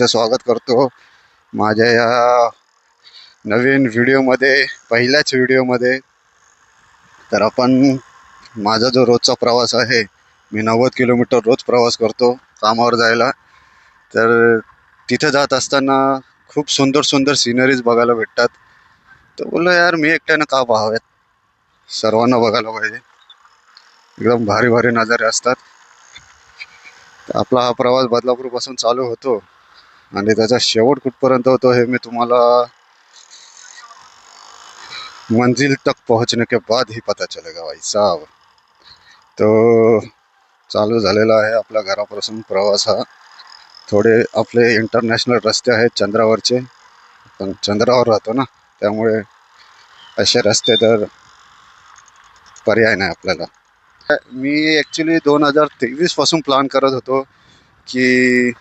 स्वागत करतो माझ्या या नवीन व्हिडिओमध्ये, पहिल्याच व्हिडिओमध्ये. तर आपण माझा जो रोजचा प्रवास आहे, मी 90 किलोमीटर रोज प्रवास करतो कामावर जायला. तर तिथे जात असताना खूप सुंदर सुंदर सिनरीज बघायला भेटतात. तर बोललो यार, मी एकट्यानं का पाहावेत, सर्वांना बघायला पाहिजे. एकदम भारी भारी नजारे असतात. तर आपला हा प्रवास बदलापूरपासून चालू होतो आणि त्याचा शेवट कुठपर्यंत होतो हे मी तुम्हाला मंजिल तक पहुंचने के बाद ही पता चलेगा भाई साहब. तो चालू झालेला आहे आपल्या घरापासून प्रवास हा. थोडे आपले इंटरनॅशनल रस्ते आहेत चंद्रावरचे, पण चंद्रावर राहतो ना, त्यामुळे असे रस्ते तर पर्याय नाही आपल्याला. मी ॲक्च्युली 2023 पासून प्लॅन करत होतो की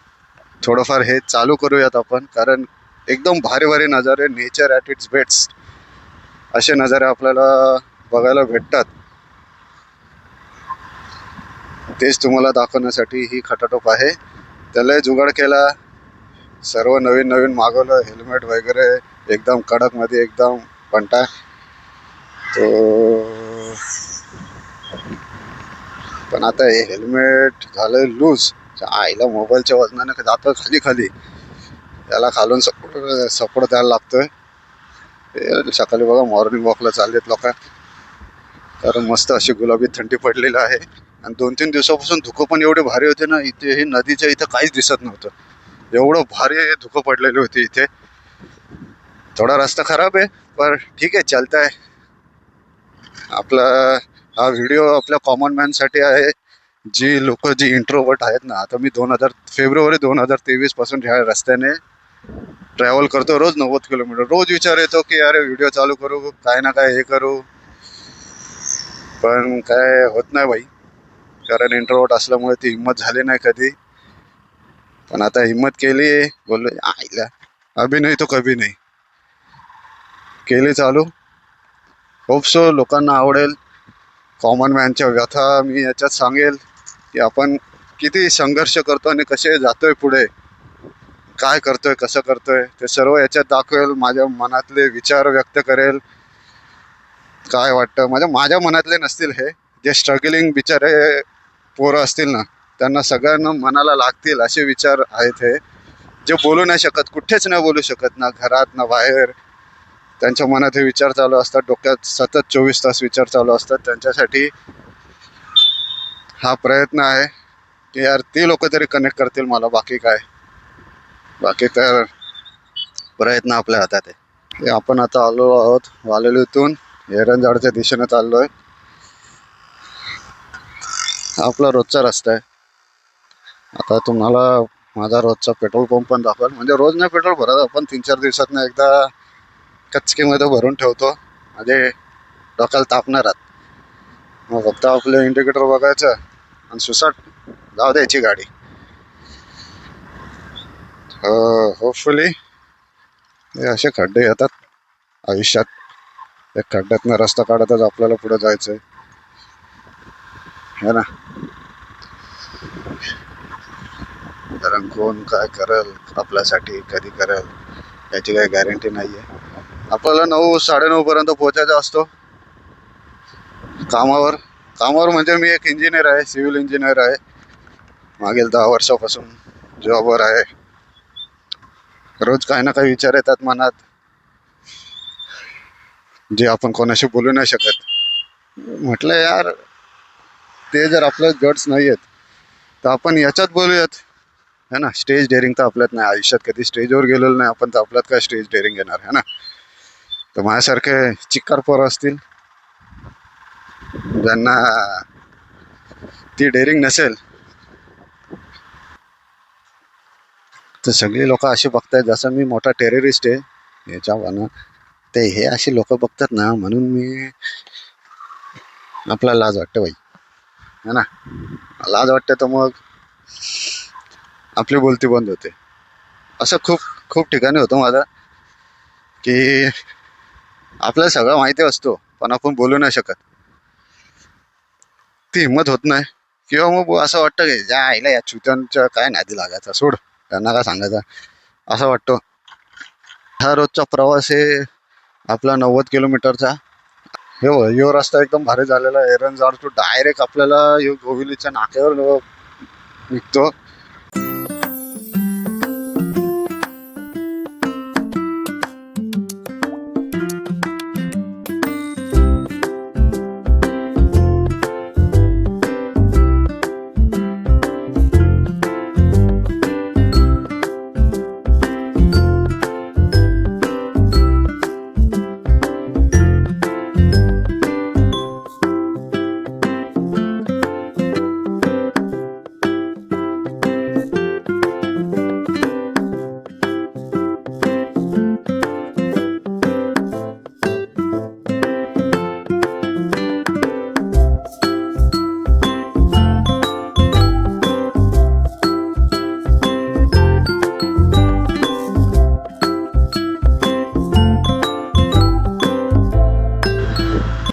थोडंफार हे चालू करूयात आपण, कारण एकदम भारी भारी नजारे, नेचर ॲट इट्स बेस्ट असे नजारे आपल्याला बघायला भेटतात. तेच तुम्हाला दाखवण्यासाठी ही खटाटोप आहे. त्याला जुगाड केला, सर्व नवीन नवीन मागवलं, हेल्मेट वगैरे एकदम कडकमध्ये, एकदम पंटा. तो पण आता हे हेल्मेट झालं लूज, आईला मोबाईलच्या वजनाने जातं खाली खाली, त्याला खालून सपोर्ट द्यायला लागतोय. सकाळी बघा मॉर्निंग वॉकला चाललेत लोक, कारण मस्त अशी गुलाबी थंडी पडलेली आहे. आणि 2-3 दिवसापासून धुकं पण एवढे भारी होते ना इथे. हे नदीच्या इथं काहीच दिसत नव्हतं, एवढं भारी धुकं पडलेले होते इथे. थोडा रस्ता खराब आहे, पर ठीक आहे, चालतंय. आपला हा व्हिडिओ आपल्या कॉमन मॅनसाठी आहे, जी लोक जी इंट्रोवर्ट आहेत ना. आता मी फेब्रुवारी 2023 पासून ह्या रस्त्याने ट्रॅव्हल करतो रोज 90 किलोमीटर. रोज विचार येतो की अरे व्हिडिओ चालू करू, काय ना काय हे करू, पण काय होत नाही भाई, कारण इंट्रोवर्ट असल्यामुळे ती हिंमत झाली नाही कधी. पण आता हिंमत केली, बोललो आईला अभी नाही तो कभी नाही, केली चालू. होप सो लोकांना आवडेल. कॉमन मॅनच्या व्यथा मी याच्यात सांगेल की आपण किती संघर्ष करतो आणि कसे जातोय पुढे, काय करतोय, कसं करतोय, ते सर्व याच्यात दाखवेल. माझ्या मनातले विचार व्यक्त करेल. काय वाटतं माझ्या मनातले नसतील हे, जे स्ट्रगलिंग बिचारे पोरं असतील ना, त्यांना सगळ्यांना मनाला लागतील असे विचार आहेत हे, जे बोलू नाही शकत, कुठेच नाही बोलू शकत, ना घरात ना बाहेर. त्यांच्या मनात हे विचार चालू असतात, डोक्यात सतत 24 तास विचार चालू असतात. त्यांच्यासाठी हा प्रयत्न आहे की यार ती लोक तरी कनेक्ट करतील मला. बाकी काय, बाकी तर प्रयत्न आपल्या हातात आहे. आपण आता आलो आहोत वालेलीतून, एरंजाडच्या दिशेने चाललोय. आपला रोजचा रस्ता आहे. आता तुम्हाला माझा रोजचा पेट्रोल पंप पण दाखवाल. म्हणजे रोज नाही पेट्रोल भरत आपण, 3-4 दिवसातनं एकदा कचकीमध्ये भरून ठेवतो, म्हणजे डोक्याला तापणारात. मग फक्त आपलं इंडिकेटर बघायचं आणि सुसाट जाऊ द्यायची गाडी. होपफुली हे असे खड्डे येतात आयुष्यात, एक खड्ड्यातनं रस्ता काढतच आपल्याला पुढे जायचंय, है ना. कारण कोण काय करेल आपल्यासाठी, कधी करेल याची काही गॅरंटी नाही आहे. आपल्याला 9-9:30 पर्यंत पोहोचायचा असतो कामावर. म्हणजे मी एक इंजिनियर आहे, सिव्हिल इंजिनियर आहे, मागील 10 वर्षापासून जॉबवर आहे. रोज काही ना काही विचार येतात मनात, जे आपण कोणाशी बोलू नाही शकत. म्हटलं यार, ते जर आपलं गट्स नाही आहेत तर आपण याच्यात बोलूयात, है ना. स्टेज डेअरिंग तर आपल्यात नाही, आयुष्यात कधी स्टेजवर गेलेलं नाही आपण, तर आपल्यात काय स्टेज डेअरिंग येणार, है ना. तर माझ्यासारखे चिक्कार पोरं असतील ज्यांना ती डेअरिंग नसेल, तर सगळी लोक अशी बघतायत जसं मी मोठा टेररिस्ट आहे याच्या. ते हे अशी लोक बघतात ना, म्हणून मी, आपला लाज वाटते बाई, है ना. लाज वाटते तर मग आपली बोलती बंद होते. असं खूप खूप ठिकाणी होतं माझं की आपल्याला सगळं माहिती असतो पण आपण बोलू नाही शकत, ती हिंमत होत नाही. किंवा मग असं वाटतं की ज्या आईला या चुत्यांच्या काय नादी लागायचा, सोड, त्यांना काय सांगायचं असं वाटतं. हा रोजचा प्रवास आहे आपला 90 किलोमीटरचा. यो रस्ता एकदम भारी झालेला आहे. एरंजाड टू डायरेक्ट आपल्याला गोविलीच्या नाक्यावर निघतो.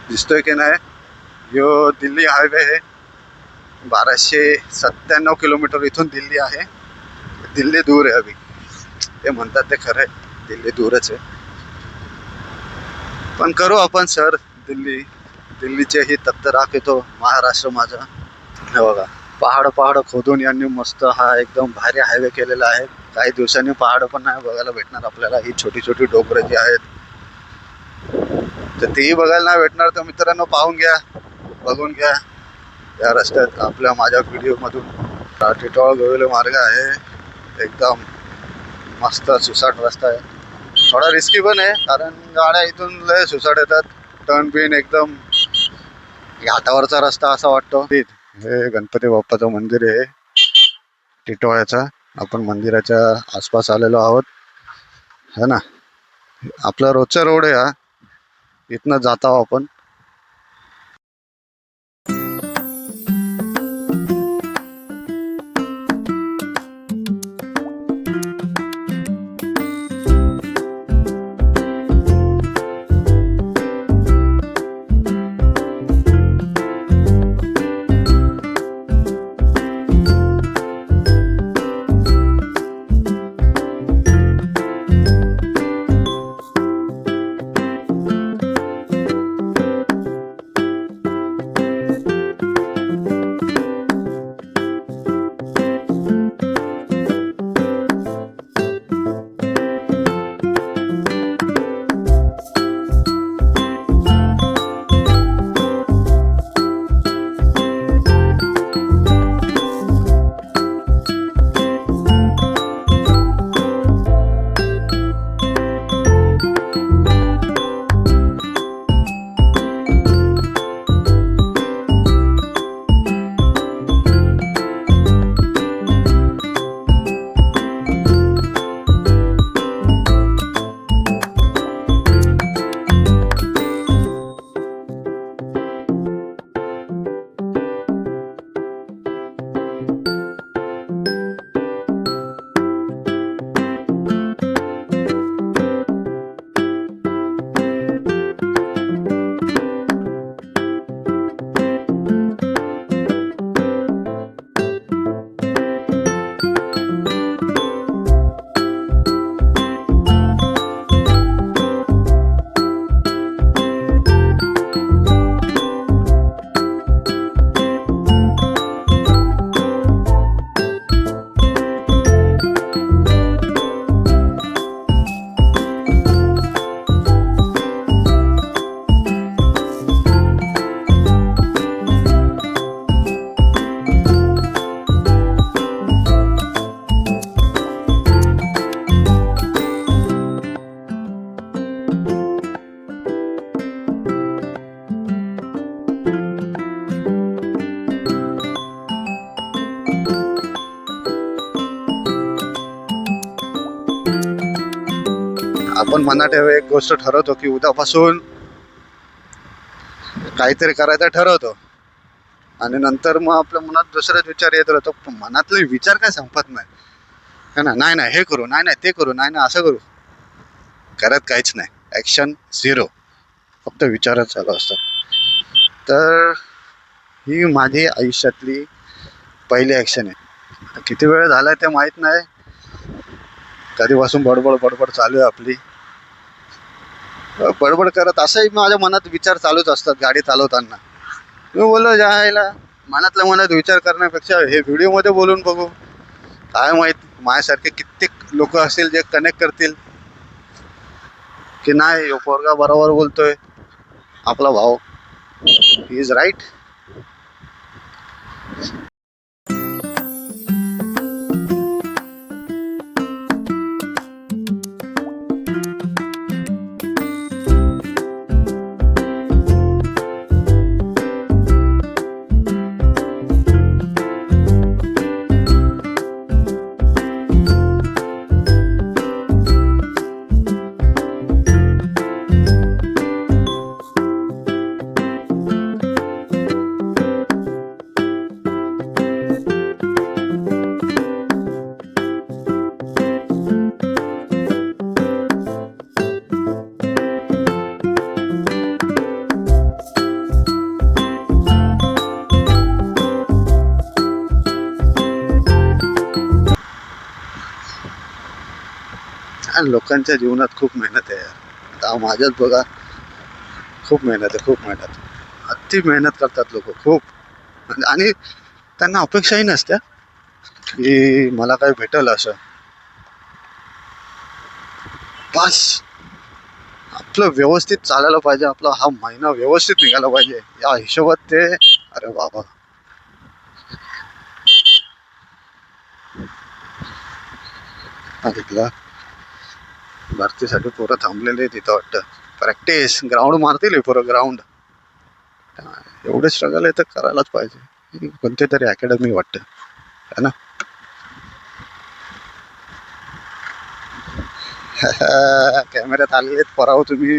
दिसतोय की नाही, यो दिल्ली हायवे आहे. 1297 किलोमीटर इथून दिल्ली आहे. दिल्ली दूर आहे अभि. ते म्हणतात ते खरं आहे, दिल्ली दूरच आहे. पण करू आपण सर दिल्लीचे ही तप्त राख येतो महाराष्ट्र माझा. हे बघा, पहाड खोदून यांनी मस्त हा एकदम भारी हायवे केलेला आहे. काही दिवसांनी पहाड पण नाही बघायला भेटणार आपल्याला. ही छोटी छोटी डोंगरं जी आहेत तर तेही बघायला नाही भेटणार. तर मित्रांनो बघून घ्या या रस्त्यात आपल्या माझ्या व्हिडिओ मधून. टिटवाळा गोविले मार्ग आहे, एकदम मस्त सुसाट रस्ता आहे. थोडा रिस्की पण आहे कारण गाड्या इथून लय सुसाट येतात. टर्न बिन एकदम घाटावरचा रस्ता असा वाटतो. हे गणपती बाप्पाचं मंदिर आहे टिटवाळ्याचा. आपण मंदिराच्या आसपास आलेलो आहोत है ना. आपला रोजचा रोड आहे हा, इथनं जात आहोत आपण. आपण मनात एक गोष्ट ठरवतो की उद्यापासून काहीतरी करायचं ठरवतो आणि नंतर मग आपल्या मनात दुसरेच विचार येत राहतो. मनातले विचार काय संपत नाही है ना. नाही हे करू, नाही ते करू, नाही असं करू, करत काहीच नाही. ॲक्शन झिरो, फक्त विचारच चालू असतात. तर ही माझी आयुष्यातली पहिली ॲक्शन आहे. किती वेळ झाला ते माहीत नाही, कधीपासून बडबड बडबड चालू आहे आपली. बडबड करत असंही माझ्या मनात विचार चालूच असतात गाडी चालवताना. मी बोललो जायला मनातल्या मनात विचार करण्यापेक्षा हे व्हिडिओमध्ये बोलून बघू. काय माहित माझ्यासारखे कित्येक लोक असतील जे कनेक्ट करतील की नाही ह्यो पोरगा बरोबर बोलतोय, आपला भाऊ ही इज राईट. आणि लोकांच्या जीवनात खूप मेहनत आहे यार. आता माझ्याच बघा, खूप मेहनत आहे, खूप मेहनत. अति मेहनत करतात लोक खूप. आणि त्यांना अपेक्षाही नसत्या की मला काय भेटल असं. बस आपलं व्यवस्थित चालायला पाहिजे, आपला हा महिना व्यवस्थित निघाला पाहिजे या हिशोबात ते. अरे बाबा ऐकला भरतीसाठी पोरं थांबलेले तिथं वाटतं. प्रॅक्टिस ग्राउंड मारतील पोरं ग्राउंड. एवढे स्ट्रगल आहे तर करायलाच पाहिजे. कोणती तरी अकॅडमी वाटतं है ना. कॅमेऱ्यात आलेले पराव तुम्ही.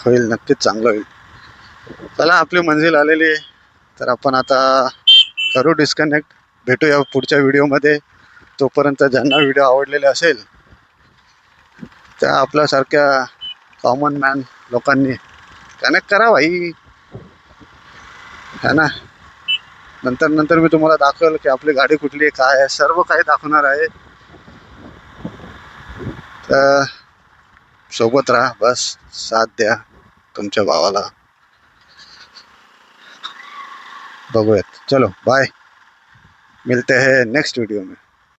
होईल नक्कीच चांगलं होईल. चला आपली मंजिल आलेली आहे तर आपण आता करू डिस्कनेक्ट. भेटूया पुढच्या व्हिडिओमध्ये. तोपर्यंत ज्यांना व्हिडिओ आवडलेले असेल त्या आपल्यासारख्या कॉमन मॅन लोकांनी कनेक्ट करा भाई, है ना. नंतर नंतर मी तुम्हाला दाखवेल की आपली गाडी कुठली आहे, काय आहे, सर्व काही दाखवणार आहे. तर सोबत राहा, बस साथ द्या तुमच्या भावाला. बघूयात. चलो बाय, मिलते हैं नेक्स्ट वीडियो में.